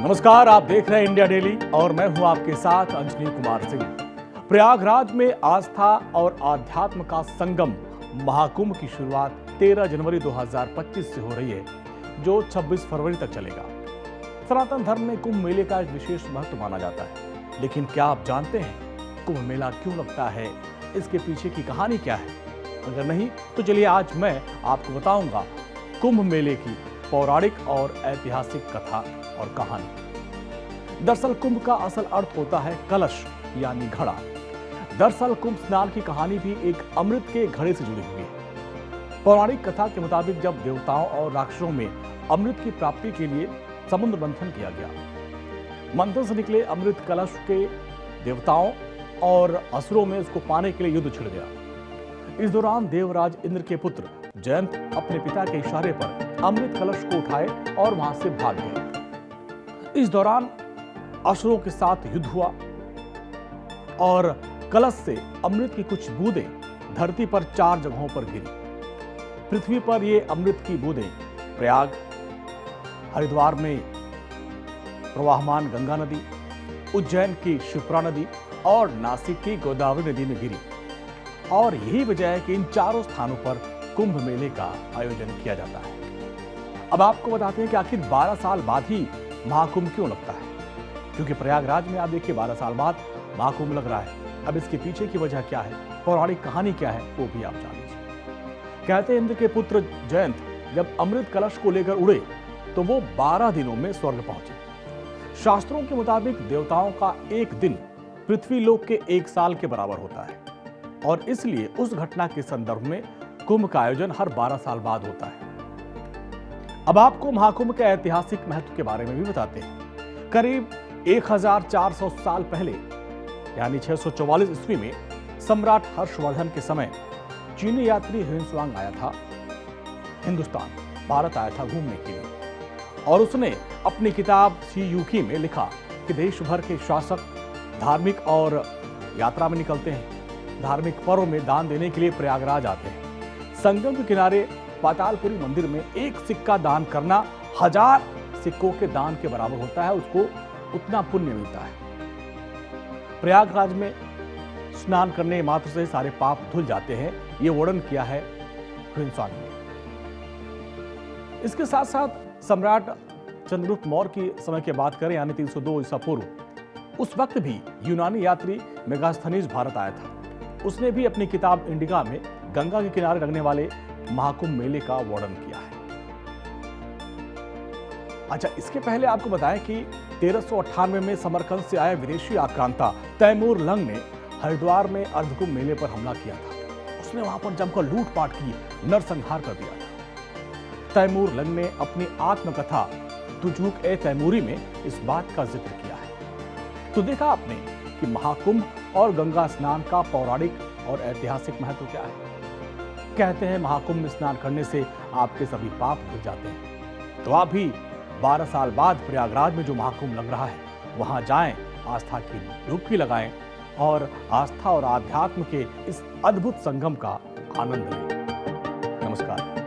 नमस्कार, आप देख रहे हैं इंडिया डेली और मैं हूं आपके साथ अंजनी कुमार सिंह। प्रयागराज में आस्था और आध्यात्म का संगम महाकुंभ की शुरुआत 13 जनवरी 2025 से हो रही है, जो 26 फरवरी तक चलेगा। सनातन धर्म में कुंभ मेले का एक विशेष महत्व माना जाता है, लेकिन क्या आप जानते हैं कुंभ मेला क्यों लगता है, इसके पीछे की कहानी क्या है? अगर नहीं तो चलिए आज मैं आपको बताऊंगा कुंभ मेले की पौराणिक और ऐतिहासिक कथा और कहानी। दरअसल कुंभ का असल अर्थ होता है कलश यानी घड़ा। दरअसल कुंभ स्नान की कहानी भी एक अमृत के घड़े से जुड़ी हुई है। पौराणिक कथा के मुताबिक जब देवताओं और राक्षसों में अमृत की प्राप्ति के लिए समुद्र मंथन किया गया, मंथन से निकले अमृत कलश के देवताओं और असुरों में उसको पाने के लिए युद्ध छिड़ गया। इस दौरान देवराज इंद्र के पुत्र जयंत अपने पिता के इशारे पर अमृत कलश को उठाए और वहां से भाग गए। इस दौरान असुरों के साथ युद्ध हुआ और कलश से अमृत की कुछ बूंदें धरती पर 4 जगहों पर गिरी। पृथ्वी पर ये अमृत की बूंदें प्रयाग, हरिद्वार में प्रवाहमान गंगा नदी, उज्जैन की शिप्रा नदी और नासिक की गोदावरी नदी में गिरी। और यही वजह है कि इन चारों स्थानों पर कुंभ मेले का आयोजन किया जाता है। अब आपको बताते हैं कि आखिर 12 साल बाद ही महाकुंभ क्यों लगता है, क्योंकि प्रयागराज में आप देखिए 12 साल बाद महाकुंभ लग रहा है। अब इसके पीछे की वजह क्या है, पौराणिक कहानी क्या है, वो भी आप जान लीजिए। कहते हैं इंद्र के पुत्र जयंत जब अमृत कलश को लेकर उड़े तो वो 12 दिनों में स्वर्ग पहुंचे। शास्त्रों के मुताबिक देवताओं का एक दिन पृथ्वी लोक के 1 साल के बराबर होता है और इसलिए उस घटना के संदर्भ में कुंभ का आयोजन हर 12 साल बाद होता है। अब आपको महाकुंभ के ऐतिहासिक महत्व के बारे में भी बताते हैं। करीब 1400 साल पहले यानी 644 ईस्वी में सम्राट हर्षवर्धन के समय चीनी यात्री ह्वेनत्सांग आया था हिंदुस्तान, भारत आया था घूमने के लिए, और उसने अपनी किताब सी यूकी में लिखा कि देश भर के शासक धार्मिक और यात्रा में निकलते हैं, धार्मिक पर्व में दान देने के लिए प्रयागराज आते हैं। संगम के किनारे पातालपुरी मंदिर में 1 सिक्का दान करना 1000 सिक्कों के दान के बराबर होता है, उसको उतना पुण्य मिलता है। प्रयागराज में स्नान करने मात्र से सारे पाप धुल जाते हैं, ये वर्णन किया है ह्वेनत्सांग ने। इसके साथ साथ सम्राट चंद्रगुप्त मौर्य की समय की बात करें यानी 302 ईसा पूर्व, उस वक्त भी यूनानी यात्री मेगास्थनीज भारत आया था। उसने भी अपनी किताब इंडिका में गंगा के किनारे लगने वाले महाकुंभ मेले का वर्णन किया है। अच्छा, इसके पहले आपको बताएं कि 1398 में समरकंद से आए विदेशी आक्रांता तैमूर लंग ने हरिद्वार में अर्धकुंभ मेले पर हमला किया था। उसने वहां पर जमकर लूटपाट की, नरसंहार कर दिया था। तैमूर लंग ने अपनी आत्मकथा तुझुक ए तैमूरी में इस बात का जिक्र किया है। तो देखा आपने कि महाकुंभ और गंगा स्नान का पौराणिक और ऐतिहासिक महत्व क्या है। कहते हैं महाकुंभ में स्नान करने से आपके सभी पाप धुल जाते हैं। तो आप भी 12 साल बाद प्रयागराज में जो महाकुंभ लग रहा है वहां जाएं, आस्था की डुबकी लगाएं और आस्था और आध्यात्म के इस अद्भुत संगम का आनंद लें। नमस्कार।